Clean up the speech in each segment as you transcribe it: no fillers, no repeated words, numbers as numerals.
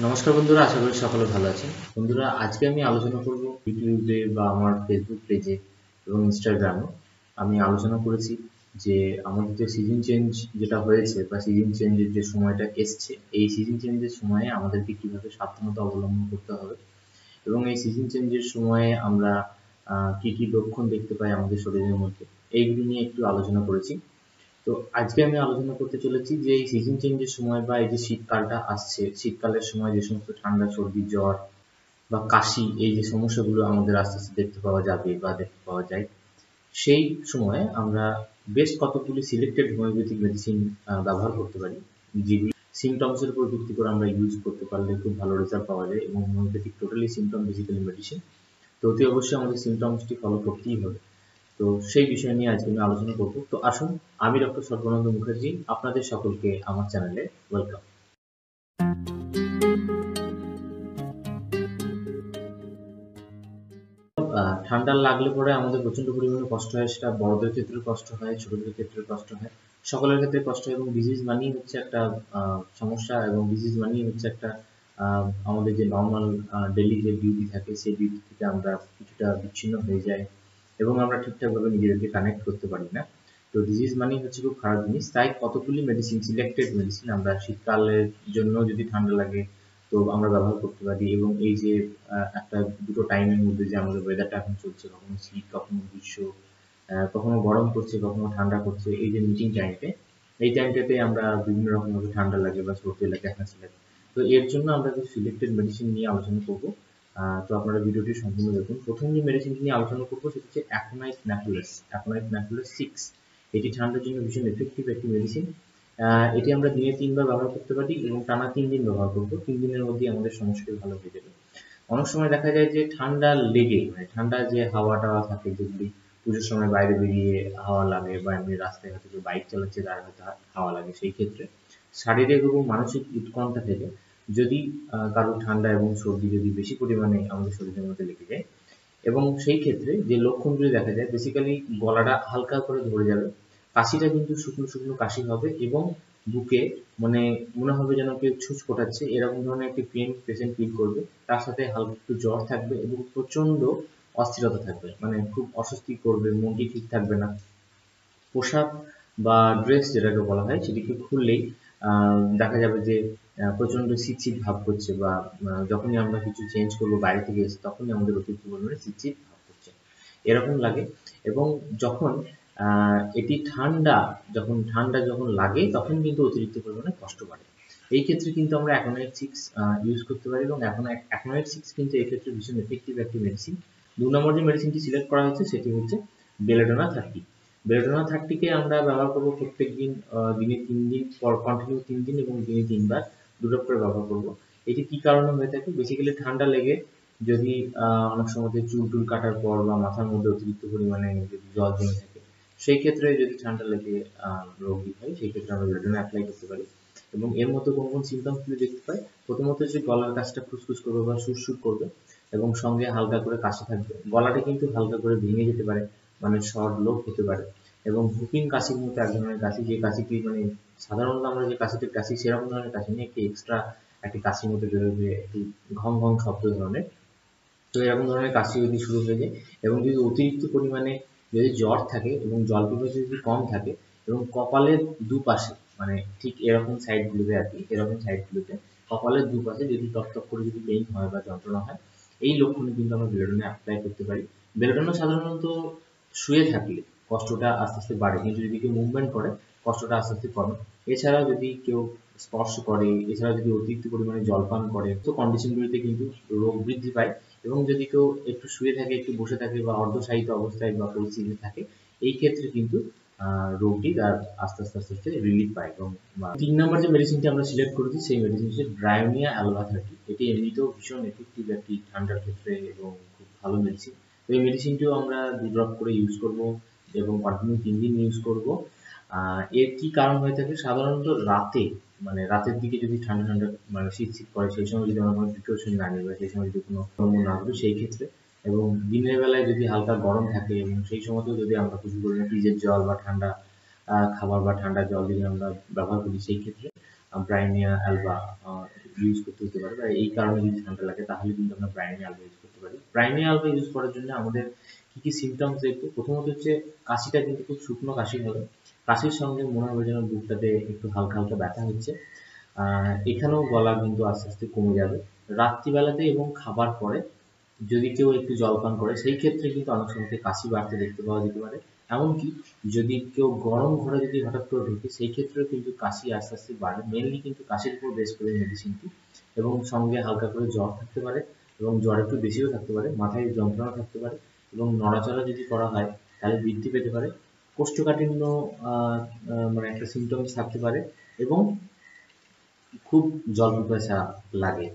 নমস্কার বন্ধুরা, আশা করি সকলে ভালো আছেন। বন্ধুরা, আজকে আমি আলোচনা করব ইউটিউবে বা আমার ফেসবুক পেজে এবং ইনস্টাগ্রামে আমি আলোচনা করেছি যে আমাদের যে সিজন চেঞ্জ যেটা হয়েছে বা সিজন চেঞ্জের যে সময়টা এসছে, এই সিজন চেঞ্জের সময়ে আমাদেরকে কিভাবে সাবধানতা অবলম্বন করতে হবে এবং এই সিজন চেঞ্জের সময়ে আমরা কি কি লক্ষণ দেখতে পাই আমাদের শরীরের মধ্যে, এইগুলি নিয়ে একটু আলোচনা করেছি। তো আজকে আমি আলোচনা করতে চলেছি যে এই সিজন চেঞ্জের সময় বা এই যে শীতকালটা আসছে, শীতকালের সময় যে সমস্ত ঠান্ডা, সর্দি, জ্বর বা কাশি, এই যে সমস্যাগুলো আমাদের আস্তে আস্তে দেখতে পাওয়া যাবে বা দেখতে পাওয়া যায়, সেই সময়ে আমরা বেশ কতগুলি সিলেক্টেড হোমিওপ্যাথিক মেডিসিন ব্যবহার করতে পারি, যেগুলি সিমটমসের উপর ভিত্তি করে আমরা ইউজ করতে পারলে খুব ভালো রেজাল্ট পাওয়া যায়। এবং homeopathic totally symptom basically medicine, তো অতি অবশ্যই আমাদের সিমটমসটি ফলো করতেই হবে। তো সেই বিষয় নিয়ে আজকে আমি আলোচনা করব। তো আসুন, আমি ডক্টর সর্বানন্দ মুখার্জি, আপনাদের সকলকে আমার চ্যানেলে ওয়েলকাম। ঠান্ডা লাগলে পরে আমাদের প্রচন্ড পরিমাণে কষ্ট হয়, সেটা বড়দের ক্ষেত্রে কষ্ট হয়, ছোটদের ক্ষেত্রে কষ্ট হয়, সকলের ক্ষেত্রে কষ্ট হয়। এবং ডিজিজ মানেই হচ্ছে একটা সমস্যা, এবং ডিজিজ মানেই হচ্ছে একটা আমাদের যে নর্মাল ডেইলি যে ডিউটি থাকে, সেই ডিউটি থেকে আমরা কিছুটা বিচ্ছিন্ন হয়ে যাই এবং আমরা ঠিকঠাকভাবে নিজেদেরকে কানেক্ট করতে পারি না। তো ডিজিজ মানেই হচ্ছে খুব খারাপ জিনিস। তাই কতগুলি মেডিসিন, সিলেক্টেড মেডিসিন আমরা শীতকালের জন্য যদি ঠান্ডা লাগে তো আমরা ব্যবহার করতে পারি। এবং এই যে একটা দুটো টাইমের মধ্যে যে আমাদের ওয়েদারটা এখন চলছে, কখনো শীত, কখনো গ্রীষ্ম, কখনো গরম করছে, কখনো ঠান্ডা করছে, এই যে মিটিং টাইমে, এই টাইমটাতে আমরা বিভিন্ন রকমভাবে ঠান্ডা লাগে বা সর্দি লাগে, হাঁচি লাগে। তো এর জন্য আমরা কিছু সিলেক্টেড মেডিসিন নিয়ে আলোচনা করব। তো আপনারা ভিডিওটি সম্পূর্ণ দেখুন। প্রথম যে মেডিসিনটি নিয়ে আলোচনা করবো সেটা হচ্ছে অ্যাকোনাইট ম্যাকুলাস, অ্যাকোনাইট ম্যাকুলাস 6। এটি ঠান্ডার জন্য ভীষণ এফেক্টিভ একটি মেডিসিন। এটি আমরা দিনে 3 বার ব্যবহার করতে পারি এবং টানা 3 দিন ব্যবহার করবো। 3 দিনের মধ্যেই আমাদের সমস্যাটি ভালো হয়ে যাবে। অনেক সময় দেখা যায় যে ঠান্ডা লেগে, মানে ঠান্ডা যে হাওয়া টাওয়া থাকে, যেগুলি পুজোর সময় বাইরে বেরিয়ে হাওয়া লাগে বা এমনি রাস্তায় হয়তো কেউ বাইক চালাচ্ছে তার হয়তো হাওয়া লাগে, সেই ক্ষেত্রে শারীরিক এবং মানসিক উৎকণ্ঠা থেকে যদি কারো ঠান্ডা এবং সর্দি যদি বেশি পরিমাণে আমাদের শরীরের মধ্যে লেগে যায়, এবং সেই ক্ষেত্রে যে লক্ষণগুলি দেখা যায়, বেসিক্যালি গলাটা হালকা করে ধরে যাবে, কাশিটা কিন্তু শুকনো শুকনো কাশি হবে, এবং বুকে মানে মনে হবে যেন কেউ ছুঁচ ফোটাচ্ছে, এরকম ধরনের একটি পেন পেশেন্ট ফিল করবে। তার সাথে হালকা একটু জ্বর থাকবে এবং প্রচন্ড অস্থিরতা থাকবে, মানে খুব অস্বস্তি করবে, মনটি ঠিক থাকবে না। পোশাক বা ড্রেস যেটাকে বলা হয়, সেটিকে খুললেই দেখা যাবে যে প্রচন্ড শীত ভাব করছে, বা যখনই আমরা কিছু চেঞ্জ করবো বাইরে থেকে এসে, তখনই আমাদের অতিরিক্ত পরিমাণে শীত ভাব করছে, এরকম লাগে। এবং যখন এটি ঠান্ডা যখন লাগে, তখন কিন্তু অতিরিক্ত পরিমাণে কষ্ট বাড়ে। এই ক্ষেত্রে কিন্তু আমরা অ্যাকোনাইট 6 ইউজ করতে পারি, এবং অ্যাকোনাইট 6 কিন্তু এই ক্ষেত্রে ভীষণ এফেক্টিভ একটি মেডিসিন। 2 নম্বর যে মেডিসিনটি সিলেক্ট করা হয়েছে সেটি হচ্ছে বেলেডোনা 30। বেলেডোনা 30-কে আমরা ব্যবহার করবো প্রত্যেক দিন, দিনে 3 দিন পর, কন্টিনিউ 3 দিন এবং দিনে 3 বার, দুটো করে ব্যবহার করবো। এটি কি কারণে হয়ে থাকে? বেসিক্যালি ঠান্ডা লেগে যদি অনেক সময় চুল টুল কাটার পর বা মাথার মধ্যে অতিরিক্ত পরিমাণে যদি জল জমে থাকে, সেই ক্ষেত্রে যদি ঠান্ডা লেগে রোগী হয়, সেই ক্ষেত্রে আমরা বেলেডোনা অ্যাপ্লাই করতে পারি। এবং এর মধ্যে কোন কোন সিমটমসগুলো দেখতে পাই? প্রথমত হচ্ছে গলার কাছটা খুসখুস করবে বা সুরসুর করবে, এবং সঙ্গে হালকা করে কাশি থাকবে। গলাটা কিন্তু হালকা করে ভেঙে যেতে পারে, মানে স্বর লোপ হতে পারে। এবং হুপিং কাশির মতো এক ধরনের কাশি, যে কাশিটি মানে সাধারণত আমরা যে কাশিতে কাশি সেরকম ধরনের কাশি নিয়ে একটি এক্সট্রা একটি কাশির মতো বেরোবে, একটি ঘং ঘং শব্দ ধরনের। তো এরকম ধরনের কাশি যদি শুরু হয়ে যায়, এবং যদি অতিরিক্ত পরিমাণে যদি জ্বর থাকে এবং জল পিপাসা যদি কম থাকে, এবং কপালের দুপাশে, মানে ঠিক এরকম সাইডগুলোতে আর কি, এরকম সাইডগুলোতে কপালের দুপাশে যদি টকটক করে যদি পেইন হয় বা যন্ত্রণা হয়, এই লক্ষণে কিন্তু আমরা বেলেডোনা অ্যাপ্লাই করতে পারি। বেলেডোনা সাধারণত শুয়ে থাকলে কষ্টটা আস্তে আস্তে বাড়ে, কিন্তু যদি কেউ মুভমেন্ট করে কষ্টটা আস্তে আস্তে কমে। এছাড়াও যদি কেউ স্পর্শ করে, এছাড়াও যদি অতিরিক্ত পরিমাণে জলপান করে, তো কন্ডিশনগুলিতে কিন্তু রোগ বৃদ্ধি পায়। এবং যদি কেউ একটু শুয়ে থাকে, একটু বসে থাকে বা অর্ধশায়িত অবস্থায় বা পরিস্থিতিতে থাকে, এই ক্ষেত্রে কিন্তু রোগটি তার আস্তে আস্তে আস্তে আস্তে রিলিফ পায়। এবং 3 নম্বর যে মেডিসিনটি আমরা সিলেক্ট করেছি, সেই মেডিসিন হচ্ছে ব্রায়োনিয়া অ্যালবা 30। এটি এমনিতেও ভীষণ এফেক্টিভ একটি ঠান্ডার ক্ষেত্রে এবং খুব ভালো মেডিসিন। তো এই মেডিসিনটিও আমরা 2 ড্রপ করে ইউজ করব এবং কন্টিনিউ 3 দিন ইউজ করব। এর কি কারণ হয়ে থাকে? সাধারণত রাতে, মানে রাতের দিকে যদি ঠান্ডা ঠান্ডা মানে শীত পড়ে, সেই সময় যদি আমরা কোনো প্রিকশন না নিই বা সেই সময় যদি কোনো কর্ম না করি, সেই ক্ষেত্রে। এবং দিনের বেলায় যদি হালকা গরম থাকে এবং সেই সময়তেও যদি আমরা প্রচুর পরিমাণে ফ্রিজের জল বা ঠান্ডা খাবার বা ঠান্ডা জল যদি আমরা ব্যবহার করি, সেই ক্ষেত্রে ব্রাইনিয়া অ্যালবা ইউজ করতে হতে পারে, বা এই কারণে যদি ঠান্ডা লাগে তাহলে কিন্তু আমরা ব্রাইনিয়া অ্যালবা ইউজ করতে পারি। ব্রাইনিয়া অ্যালবা ইউজ করার জন্য আমাদের কি কি সিমটমস দেখবো? প্রথমত হচ্ছে কাশিটা কিন্তু খুব শুকনো কাশি হবে, কাশির সঙ্গে মনে হবে যেন বুকটাতে একটু হালকা হালকা ব্যথা হচ্ছে। এখানেও গলা কিন্তু আস্তে আস্তে কমে যাবে। রাত্রিবেলাতে এবং খাবার পরে যদি কেউ একটু জল পান করে সেই ক্ষেত্রে কিন্তু অনেক সময় কাশি বাড়তে দেখতে পাওয়া যেতে পারে। এমনকি যদি কেউ গরম ঘরে যদি হঠাৎ করে ঢোকে সেই ক্ষেত্রেও কিন্তু কাশি আস্তে আস্তে বাড়ে, মেনলি কিন্তু কাশির উপর বেস করে মেডিসিনটি। এবং সঙ্গে হালকা করে জ্বর থাকতে পারে, এবং জ্বর একটু বেশিও থাকতে পারে, মাথায় যন্ত্রণা থাকতে পারে, এবং নড়াচড়া যদি করা হয় তাহলে বৃদ্ধি পেতে পারে, কোষ্ঠকাঠিন্য মানে একটা সিমটমস থাকতে পারে, এবং খুব জল পিপাসা লাগে,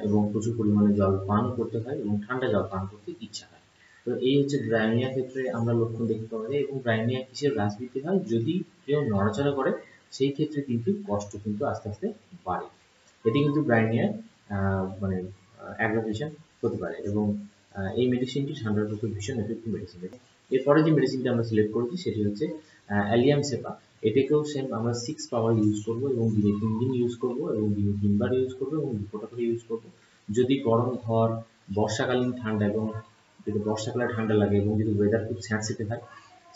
এবং প্রচুর পরিমাণে জল পান করতে হয় এবং ঠান্ডা জল পান করতে ইচ্ছা হয়। তো এই হচ্ছে ব্রাইনিয়া ক্ষেত্রে আমরা লক্ষণ দেখতে পাওয়া যায়। এবং ব্রাইনিয়া কিসের হ্রাস বৃদ্ধি হয়? যদি কেউ নড়াচড়া করে সেই ক্ষেত্রে কিন্তু কষ্ট কিন্তু আস্তে আস্তে বাড়ে। এটি কিন্তু ব্রাইনিয়ার মানে অ্যাগ্রাভেশন হতে পারে। এবং এই মেডিসিনটি ঠান্ডার পক্ষে ভীষণ এফেক্টিভ মেডিসিন। এরপরে যে মেডিসিনটা আমরা সিলেক্ট করেছি সেটি হচ্ছে অ্যালিয়াম সেপা। এটাকেও সেম আমরা 6 পাওয়ার ইউজ করব, এবং দিনে 3 দিন ইউজ করব, এবং দিনে 3 বার ইউজ করব, এবং 2 ফোঁটা করে ইউজ করব। যদি গরম ঘর, বর্ষাকালীন ঠান্ডা, এবং যদি বর্ষাকালে ঠান্ডা লাগে এবং যদি ওয়েদার খুব স্যাঁতসেঁতে হয়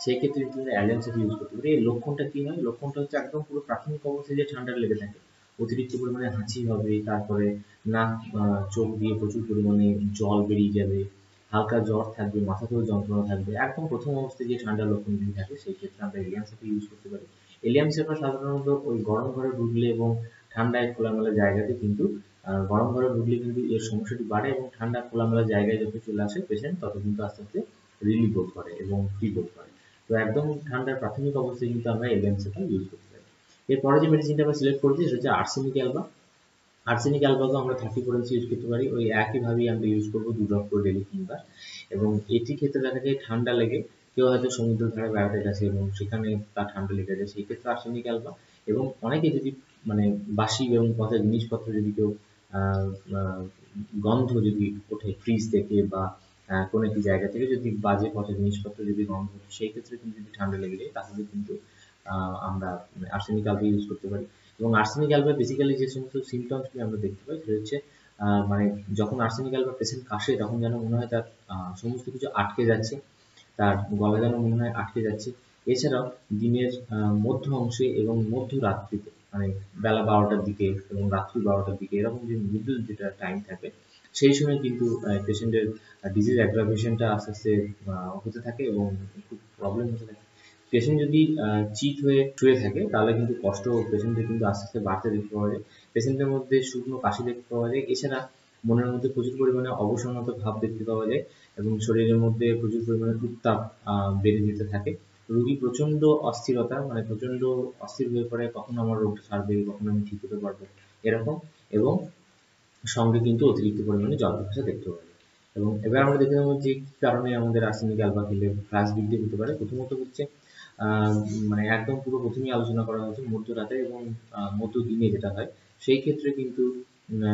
সেই ক্ষেত্রে কিন্তু অ্যালিয়াম সেপা ইউজ করতে পারি। এর লক্ষণটা কি হয়? লক্ষণটা হচ্ছে একদম পুরো প্রাথমিক অবস্থায় যে ঠান্ডা লেগে থাকে, অতিরিক্ত পরিমাণে হাঁচি হবে, তারপরে নাক চোখ দিয়ে প্রচুর পরিমাণে জল বেরিয়ে যাবে, হালকা জ্বর থাকবে, মাথাতেও যন্ত্রণা থাকবে। একদম প্রথম অবস্থায় যে ঠান্ডার লক্ষণগুলি থাকে সেই ক্ষেত্রে আমরা এলিয়াম সেপা ইউজ করতে পারি। এলিয়াম সেপা সাধারণত ওই গরম ঘরে ঢুকলে এবং ঠান্ডায় খোলামেলা জায়গাতে কিন্তু গরম ঘরে ঢুকলে কিন্তু এর সমস্যাটি বাড়ে, এবং ঠান্ডা খোলামেলা জায়গায় যত চলে আসে পেশেন্ট তত কিন্তু আস্তে আস্তে রিলিফ বোধ করে এবং ফ্রি বোধ করে। তো একদম ঠান্ডার প্রাথমিক অবস্থায় কিন্তু আমরা এলিয়াম সেপা ইউজ করতে পারি। এরপরে যে মেডিসিনটা আমরা সিলেক্ট করেছি সেটা হচ্ছে আর্সেনিক অ্যালবা। আর্সেনিক অ্যালবাকে আমরা 30% ইউজ করতে পারি। ওই একইভাবেই আমরা ইউজ করবো 2 ড্রপ করে ডেলি 3 বার। এবং এটি ক্ষেত্রে দেখা যায় ঠান্ডা লেগে কেউ হয়তো সমুদ্র ধারে বেড়াতে গেছে এবং সেখানে তার ঠান্ডা লেগে যায়, সেই ক্ষেত্রে আর্সেনিক অ্যালবা। এবং অনেকে যদি মানে বাসি এবং পচা জিনিসপত্র যদি কেউ আহ, আহ, গন্ধ যদি ওঠে ফ্রিজ থেকে বা কোনো একটি জায়গা থেকে যদি বাজে পচা জিনিসপত্র যদি গন্ধ ওঠে সেই ক্ষেত্রে কিন্তু যদি ঠান্ডা লেগে যায় তাহলে কিন্তু আমরা আর্সেনিক অ্যালবা ইউজ করতে পারি। এবং আর্সেনিক অ্যালবা বেসিক্যালি যে সমস্ত সিমটমসগুলি আমরা দেখতে পাই সেটা হচ্ছে মানে যখন আর্সেনিক অ্যালবা পেশেন্ট কাশে তখন যেন মনে হয় তার সমস্ত কিছু আটকে যাচ্ছে, তার গলা যেন মনে হয় আটকে যাচ্ছে। এছাড়াও দিনের মধ্য অংশে এবং মধ্যরাত্রিতে মানে বেলা 12টার দিকে এবং রাত্রি 12টার দিকে এরকম যে মিডল যেটা টাইম থাকে সেই সময় কিন্তু পেশেন্টের ডিজিজ অ্যাগ্রাভেশনটা আস্তে আস্তে হতে থাকে এবং খুব প্রবলেম হতে থাকে। পেশেন্ট যদি চিত হয়ে শুয়ে থাকে তাহলে কিন্তু কষ্ট পেশেন্টের কিন্তু আস্তে আস্তে বাড়তে দেখতে পাওয়া যায়। পেশেন্টের মধ্যে শুকনো কাশি দেখতে পাওয়া যায়। এছাড়া মনের মধ্যে প্রচুর পরিমাণে অবসন্নতা ভাব দেখতে পাওয়া যায়, এবং শরীরের মধ্যে প্রচুর পরিমাণে উত্তাপ বেড়ে যেতে থাকে। রোগী প্রচন্ড অস্থিরতা মানে প্রচন্ড অস্থির হয়ে পড়ে, কখন আমার রোগটা সারবে, কখন আমি ঠিক হতে পারবো এরকম। এবং সঙ্গে কিন্তু অতিরিক্ত পরিমাণে জল পিপাসা দেখতে পাওয়া যায়। এবং এবার আমরা দেখে নেবো যে কি কারণে আমাদের আর্সেনিক অ্যালবা খেলে হ্রাস বৃদ্ধি হতে পারে। প্রথমত হচ্ছে মানে একদম পুরো প্রথমেই আলোচনা করা হয়েছে মধ্যরাতে এবং মধ্যদিনে যেটা হয় সেই ক্ষেত্রে কিন্তু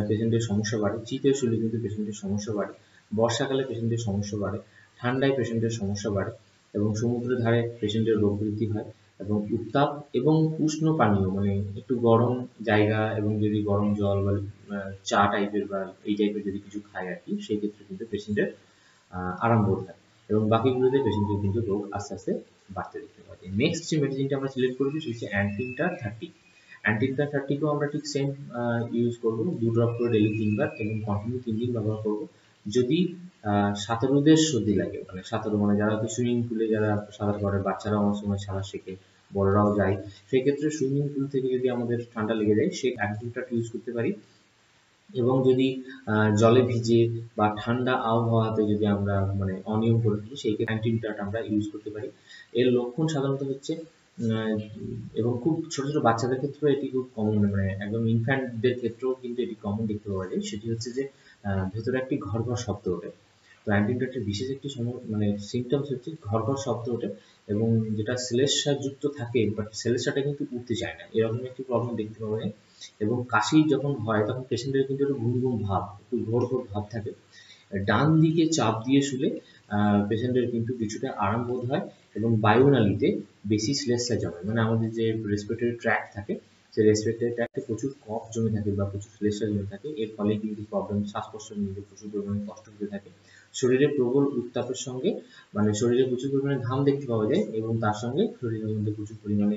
পেশেন্টের সমস্যা বাড়ে। শীতের শরীরে কিন্তু পেশেন্টের সমস্যা বাড়ে, বর্ষাকালে পেশেন্টের সমস্যা বাড়ে, ঠান্ডায় পেশেন্টের সমস্যা বাড়ে, এবং সমুদ্রের ধারে পেশেন্টের রোগ বৃদ্ধি হয়। এবং উত্তাপ এবং উষ্ণ পানীয় মানে একটু গরম জায়গা এবং যদি গরম জল বা চা টাইপের বা এই টাইপের যদি কিছু খায় আর কি সেই ক্ষেত্রে কিন্তু পেশেন্টের আরাম বোধ হয়, এবং বাকিগুলোতে পেশেন্টের কিন্তু রোগ আস্তে আস্তে বাড়তে দেখতে পাওয়া যায়। নেক্সট যে মেডিসিনটা আমরা সিলেক্ট করেছি সেটা হচ্ছে অ্যান্টিনটার 30। অ্যান্টিনটার 30কেও আমরা ঠিক সেম ইউজ করবো 2 ড্রপ করে ডেলি 3 বার, এবং কন্টিনিউ 3 দিন ব্যবহার করবো। যদি সাঁতারুদের সর্দি লাগে মানে সাঁতারু মানে যারা হয়তো সুইমিং পুলে যারা সাঁতার করে, বাচ্চারা অনেক সময় সাঁতার শেখে, বড়রাও যায়, সেই ক্ষেত্রে সুইমিং পুল থেকে যদি আমাদের ঠান্ডা লেগে যায় সেই অ্যান্টিনটা ইউজ করতে পারি। এবং যদি জলে ভিজে বা ঠান্ডা আবহাওয়াতে যদি আমরা মানে অনিয়ম করে থাকি সেই ক্ষেত্রে অ্যান্টিনটাট আমরা ইউজ করতে পারি। এর লক্ষণ সাধারণত হচ্ছে এবং খুব ছোট ছোট বাচ্চাদের ক্ষেত্রেও এটি খুব কমন, মানে একদম ইনফ্যান্টদের ক্ষেত্রেও কিন্তু এটি কমন দেখতে পাওয়া যায়। সেটি হচ্ছে যে ভেতরে একটি ঘর ঘর শব্দ ওঠে। তো অ্যান্টিনটাটের বিশেষ একটি মানে সিমটমস হচ্ছে ঘর ঘর শব্দ ওঠে, এবং যেটা শ্লেষ্মা যুক্ত থাকে বাট শ্লেষ্মাটা কিন্তু উঠতে চায় না, এরকম একটি প্রবলেম দেখতে পাওয়া যায়। এবং কাশি যখন হয় তখন পেশেন্টের কিন্তু একটু ঘুম ঘুম ভাব, একটু ঘোর ঘোর ভাব থাকে। ডান দিকে চাপ দিয়ে শুলে পেশেন্টের কিন্তু কিছুটা আরাম বোধ হয়, এবং বায়ুনালীতে বেশি শ্লেষ্মা জমে, মানে আমাদের যে রেসপিরেটরি ট্র্যাক্ট থাকে যে রেসপিরেটরি ট্র্যাক্টে প্রচুর কফ জমে থাকে বা প্রচুর শ্লেষ্মা জমে থাকে, এর ফলে কিন্তু প্রবলেম, শ্বাস-প্রশ্বাস নিতে প্রচুর পরিমাণে কষ্ট হতে থাকে। শরীরে প্রবল উত্তাপের সঙ্গে মানে শরীরে প্রচুর পরিমাণে ঘাম দেখতে পাওয়া যায় এবং তার সঙ্গে শরীরের মধ্যে প্রচুর পরিমাণে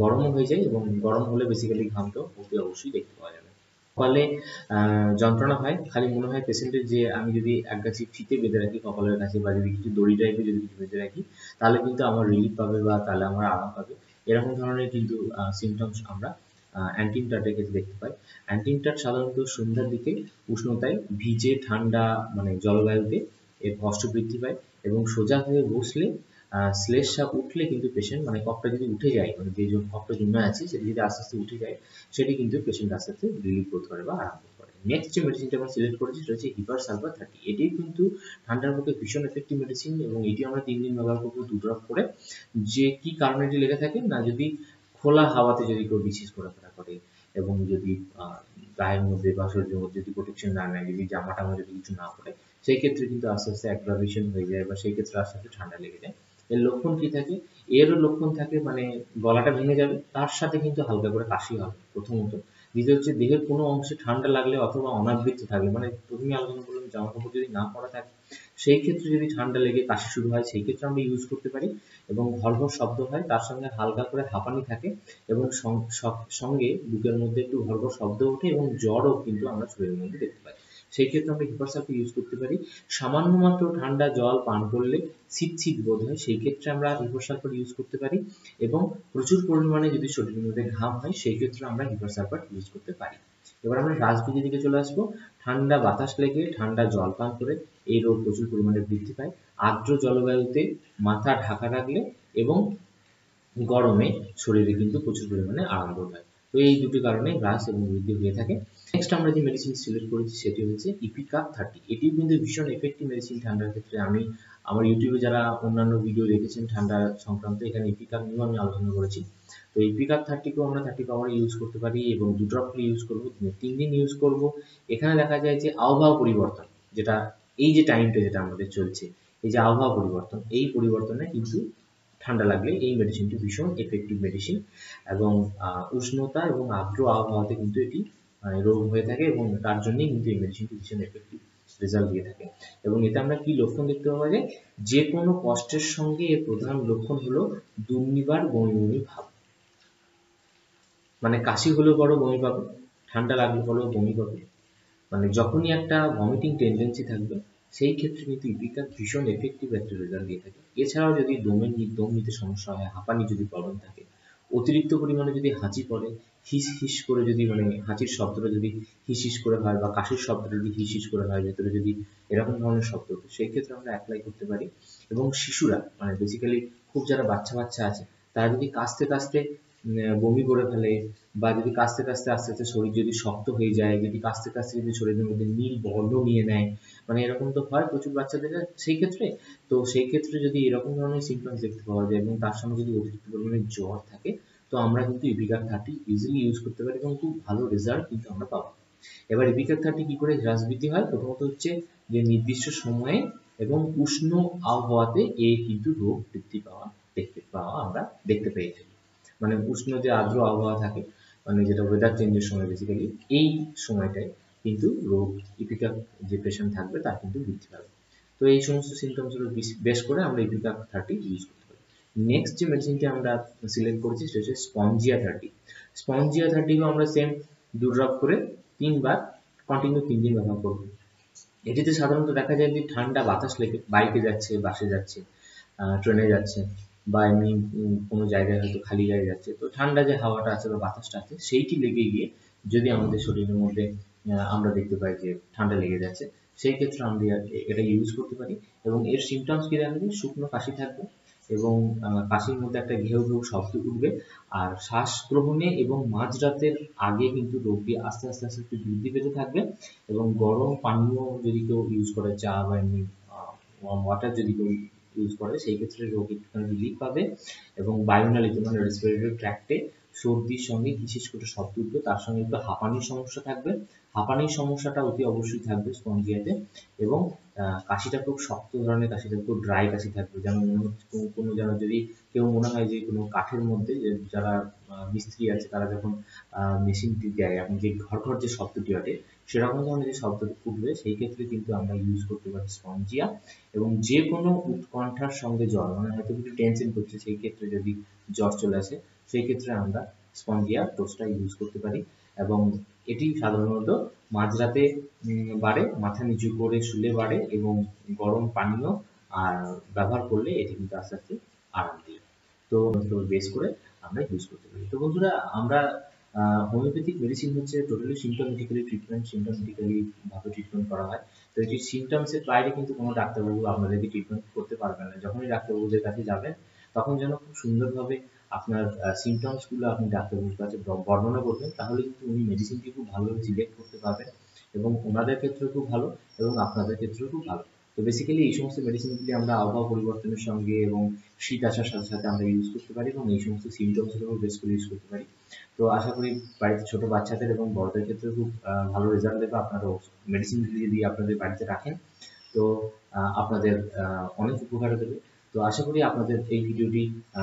গরমও হয়ে যায়, এবং গরম হলে বেসিক্যালি ঘামটাও অতি অবশ্যই দেখতে পাওয়া যাবে। কপালে যন্ত্রণা হয়, খালি মনে হয় পেশেন্টের যে আমি যদি এক গাছি ফিতে বেঁধে রাখি কপালের কাছে বা যদি কিছু দড়ি টাইপের যদি কিছু বেঁধে রাখি তাহলে কিন্তু আমার রিলিফ পাবে বা তাহলে আমার আরাম পাবে। এরকম ধরনের কিন্তু সিমটমস আমরা অ্যান্টিনটাটের ক্ষেত্রে দেখতে পাই। অ্যান্টিনটাট সাধারণত সন্ধ্যার দিকে উষ্ণতায় ভিজে ঠান্ডা মানে জলবায়ুতে এর কষ্ট বৃদ্ধি পায় এবং সোজা হয়ে বসলে শ্লেষ্মা উঠলে কিন্তু পেশেন্ট মানে কফটা যদি উঠে যায়, মানে যে কফটা জমে আছে সেটা যদি আস্তে আস্তে উঠে যায়, সেটি কিন্তু পেশেন্ট আস্তে আস্তে রিলিফ বোধ করে বা আরাম বোধ করে। নেক্সট যে মেডিসিনটা আমরা সিলেক্ট করেছি সেটা হচ্ছে হিপার সালফার 30। এটিও কিন্তু ঠান্ডার পক্ষে ভীষণ এফেক্টিভ মেডিসিন এবং এটি আমরা 3 দিন ব্যবহার করবো 2 ড্রপ করে। যে কি কারণে এটি লেগে থাকে না, যদি খোলা হাওয়াতে যদি কেউ বিশেষ ঘোরাফেরা করে এবং যদি গায়ের মধ্যে বা শরীরের মধ্যে যদি প্রোটেকশন না নেয়, যদি জামা টামা যদি কিছু না পরে, সেই ক্ষেত্রে কিন্তু আস্তে আস্তে অ্যাগ্রাভেশন হয়ে যায় বা সেই ক্ষেত্রে আস্তে আস্তে ঠান্ডা লেগে যায়। এর লক্ষণ কি থাকে? এরও লক্ষণ থাকে মানে গলাটা ভেঙে যাবে, তার সাথে কিন্তু হালকা করে কাশি হবে প্রথমত। দ্বিতীয় হচ্ছে দেহের কোনো অংশে ঠান্ডা লাগলে অথবা অনাবৃত থাকলে, মানে প্রথমে আলোচনা করলাম জামা কাপড় যদি না পরা থাকে সেই ক্ষেত্রে যদি ঠান্ডা লেগে কাশি শুরু হয় সেই ক্ষেত্রে আমরা ইউজ করতে পারি। এবং ঘর শব্দ হয়, তার সঙ্গে হালকা করে হাঁপানি থাকে এবং সঙ্গে বুকের মধ্যে একটু ঘর শব্দ ওঠে এবং জ্বরও কিন্তু আমরা শরীরের মধ্যে দেখতে পাই। সেই ক্ষেত্রে আমরা হিপার সালফার ইউজ করতে পারি। সামান্য মাত্র ঠান্ডা জল পান করলে শীত বোধ হয়, সেই ক্ষেত্রে আমরা হিপার সালফার ইউজ করতে পারি। এবং প্রচুর পরিমাণে যদি শরীরের মধ্যে ঘাম হয় সেই ক্ষেত্রে আমরা হিপার সালফার ইউজ করতে পারি। এবার আমরা রাজবিধি দিকে চলে আসবো। ঠান্ডা বাতাস লেগে ঠান্ডা জল পান করে এই রোগ প্রচুর পরিমাণে বৃদ্ধি পায়। আর্দ্র জলবায়ুতে মাথা ঢাকা রাখলে এবং গরমে শরীরে কিন্তু প্রচুর পরিমাণে আরাম বোধ হয়। তো এই দুটি কারণে হ্রাস এবং বৃদ্ধি হয়ে থাকে। নেক্সট আমরা যে মেডিসিন সিলেক্ট করেছি সেটি হচ্ছে ইপিকাপ 30। এটিও কিন্তু ভীষণ এফেক্টিভ মেডিসিন ঠান্ডার ক্ষেত্রে। আমি আমার ইউটিউবে যারা অন্যান্য ভিডিও দেখেছেন ঠান্ডা সংক্রান্ত, এখানে ইপিকাপ নিয়েও আমি আলোচনা করেছি। তো ইপিকাপ 30কেও আমরা 30 পাওয়ারে ইউজ করতে পারি এবং 2 ড্রপ করে ইউজ করবো, 3 দিন ইউজ করব। এখানে দেখা যায় যে আবহাওয়া পরিবর্তন, যেটা এই যে টাইমটা যেটা আমাদের চলছে, এই যে আবহাওয়া পরিবর্তন, এই পরিবর্তনে কিন্তু ঠান্ডা লাগলে এই মেডিসিনটি ভীষণ এফেক্টিভ মেডিসিন। এবং উষ্ণতা এবং আর্দ্র আবহাওয়াতে কিন্তু এটি রোগ হয়ে থাকে এবং তার জন্যই কিন্তু এই মেডিসিনটি ভীষণ এফেক্টিভ রেজাল্ট দিয়ে থাকে। এবং এতে আমরা কি লক্ষণ দেখতে পাওয়া যায়? যে কোনো কষ্টের সঙ্গে এর প্রধান লক্ষণ হলো দুর্নিবার বমি বমি ভাব। মানে কাশি হলেও বড় বমি পাবে, ঠান্ডা লাগলে বড় বমি পাবে, মানে যখনই একটা ভমিটিং টেন্ডেন্সি থাকবে সেই ক্ষেত্রে কিন্তু ইপিকাপ ভীষণ এফেক্টিভ একটা রেজাল্ট দিয়ে থাকে। এছাড়াও যদি দম নিতে সমস্যা হয়, হাঁপানি যদি প্রবলেম থাকে, অতিরিক্ত পরিমাণে যদি হাঁচি পড়ে, হিস হিস করে যদি মানে হাঁচির শব্দটা যদি হিস হিস করে হয় বা কাশির শব্দটা যদি হিস হিস করে হয়, ভেতরে যদি এরকম ধরনের শব্দ ওঠে, সেই ক্ষেত্রে আমরা অ্যাপ্লাই করতে পারি। এবং শিশুরা মানে বেসিক্যালি খুব যারা বাচ্চা আছে তারা যদি কাশতে কাশতে বমি করে ফেলে বা যদি কাশতে কাশতে আস্তে আস্তে শরীর যদি শক্ত হয়ে যায়, যদি কাশতে কাশতে যদি শরীরের মধ্যে নীল বর্ণ নিয়ে নেয়, মানে এরকম তো হয় প্রচুর বাচ্চাদের সেই ক্ষেত্রে। তো সেই ক্ষেত্রে যদি এরকম ধরনের সিমটমস দেখতে পাওয়া যায় এবং তার সঙ্গে যদি অতিরিক্ত পরিমাণে জ্বর থাকে, তো আমরা কিন্তু ইপিকাপ 30 ইজিলি ইউজ করতে পারি এবং খুব ভালো রেজাল্ট কিন্তু আমরা পাবো। এবার ইপিকাপ 30 কি করে হ্রাস বৃদ্ধি হয়? প্রথমত হচ্ছে যে নির্দিষ্ট সময়ে এবং উষ্ণ আবহাওয়াতে এই কিন্তু রোগ বৃদ্ধি পাওয়া আমরা দেখতে পেয়ে থাকি। মানে উষ্ণ যে আর্দ্র আবহাওয়া থাকে, মানে যেটা ওয়েদার চেঞ্জের সময় বেসিক্যালি এই সময়টায় কিন্তু রোগ ইপিকাপ যে পেশেন্ট থাকবে তার কিন্তু বৃদ্ধি পাবে। তো এই সমস্ত সিমটমস গুলো বেশ করে আমরা ইপিকাপ 30 ইউজ করতে পারি। নেক্সট যে মেডিসিনটি আমরা সিলেক্ট করেছি সেটা হচ্ছে স্পঞ্জিয়া 30। স্পঞ্জিয়া 30 আমরা সেম 2 ড্রপ করে 3 বার কন্টিনিউ 3 দিন ব্যবহার করব। এটিতে সাধারণত দেখা যায় যে ঠান্ডা বাতাস লেগে বাইকে যাচ্ছে, বাসে যাচ্ছে, ট্রেনে যাচ্ছে বা এমনি কোনো জায়গায় হয়তো খালি গায়ে যাচ্ছে, তো ঠান্ডা যে হাওয়াটা আছে বা বাতাসটা আছে সেইটি লেগে গিয়ে যদি আমাদের শরীরের মধ্যে আমরা দেখতে পাই যে ঠান্ডা লেগে যাচ্ছে, সেই ক্ষেত্রে আমরা এটা ইউজ করতে পারি। এবং এর সিমটমস কি দেখা যায়? শুকনো কাশি থাকবে এবং কাশির মধ্যে একটা ঘেউ ঘেউ শব্দ উঠবে, আর শ্বাস গ্রহণে এবং মাঝরাতের আগে কিন্তু রোগটি আস্তে আস্তে আস্তে একটু বৃদ্ধি পেতে থাকবে। এবং গরম পানীয় যদি কেউ ইউজ করে, চা বা এমনি ওয়ার্ম ওয়াটার যদি কেউ ইউজ করে, সেই ক্ষেত্রে রোগ একটুখানি রিলিফ পাবে এবং বায়ুনালীতে মানে রেসপিরেটরি ট্র্যাক্টে সর্দির সঙ্গে বিশেষ করে শব্দ উঠবে, তার সঙ্গে একটু হাঁপানির সমস্যা থাকবে। হাঁপানির সমস্যাটা অতি অবশ্যই থাকবে স্পঞ্জিয়াতে, এবং কাশিটা খুব শক্ত ধরনের কাশি থাকবে, খুব ড্রাই কাশি থাকবে, যেন মনে হচ্ছে কোনো যেন যদি কেউ মনে হয় যে কোনো কাঠের মধ্যে যে যারা মিস্ত্রি আছে তারা যখন মেশিনটি দেয় এখন যে ঘর ঘর যে শব্দটি ওঠে সেরকম ধরনের যে শব্দটি ফুটবে, সেই ক্ষেত্রে কিন্তু আমরা ইউজ করতে পারি স্পঞ্জিয়া। এবং যে কোনো উৎকণ্ঠার সঙ্গে জ্বর, মানে হয়তো কিছু টেনশন করছে, সেই ক্ষেত্রে যদি জ্বর চলে আসে সেই ক্ষেত্রে আমরা স্পঞ্জিয়া টোস্টটা ইউজ করতে পারি। এবং এটি সাধারণত মাঝরাতে বাড়ে, মাথা নিচু করে শুলে বাড়ে, এবং গরম পানীয় আর ব্যবহার করলে এটি কিন্তু আস্তে আস্তে আরাম দিয়ে। তো বেস করে আমরা ইউজ করতে পারি। তো বন্ধুরা, আমরা হোমিওপ্যাথিক মেডিসিন হচ্ছে টোটালি সিমটোমেটিক্যালি ট্রিটমেন্ট, সিমটোমেটিক্যালি ভাবে ট্রিটমেন্ট করা হয়। তো এটি সিমটমসের বাইরে কিন্তু কোনো ডাক্তারবাবু আপনাদেরকে ট্রিটমেন্ট করতে পারবেন না। যখনই ডাক্তারবাবুদের কাছে যাবেন তখন যেন খুব সুন্দরভাবে আপনার সিমটমসগুলো আপনি ডাক্তারবাবুর কাছে বর্ণনা করবেন, তাহলে কিন্তু উনি মেডিসিনটি খুব ভালোভাবে সিলেক্ট করতে পারবেন, এবং ওনাদের ক্ষেত্রেও খুব ভালো এবং আপনাদের ক্ষেত্রেও খুব ভালো। তো বেসিক্যালি এই সমস্ত মেডিসিনগুলি আমরা আবহাওয়া পরিবর্তনের সঙ্গে এবং শীত আসার সাথে সাথে আমরা ইউজ করতে পারি, এবং এই সমস্ত সিমটমসের উপর বেস করে ইউজ করতে পারি। তো আশা করি বাড়িতে ছোট বাচ্চাদের এবং বড়দের ক্ষেত্রে খুব ভালো রেজাল্ট দেবে আপনারা মেডিসিনগুলি যদি আপনাদের বাড়িতে রাখেন। তো আপনাদের অনেক উপকার দেবে। তো আশা করি আপনাদের এই ভিডিওটি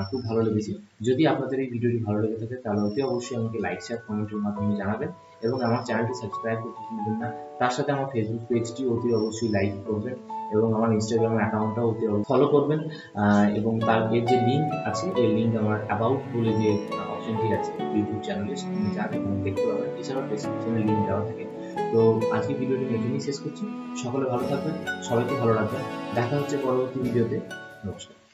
খুব ভালো লেগেছে। যদি আপনাদের এই ভিডিওটি ভালো লেগে থাকে তাহলে অতি অবশ্যই আমাকে লাইক, শেয়ার, কমেন্টের মাধ্যমে জানাবেন, এবং আমার চ্যানেলটি সাবস্ক্রাইব করতে ভুলবেন না। তার সাথে আমার ফেসবুক পেজটি অতি অবশ্যই লাইক করবেন, এবং আমার ইনস্টাগ্রাম অ্যাকাউন্টটাও অতি ফলো করবেন। এবং তার এর যে লিঙ্ক আছে, এই লিঙ্ক আমার অ্যাবাউট বলে যে অপশনটি আছে ইউটিউব চ্যানেলে, সেখানে যান এবং দেখতে পাবেন। এছাড়াও ডেসক্রিপশনে লিঙ্ক দেওয়া থাকে। তো আজকে ভিডিওটি এখানেই শেষ করছি। সকলে ভালো থাকবেন, সবাইকে ভালো রাখবেন। দেখা হচ্ছে পরবর্তী ভিডিওতে। নমস্কার।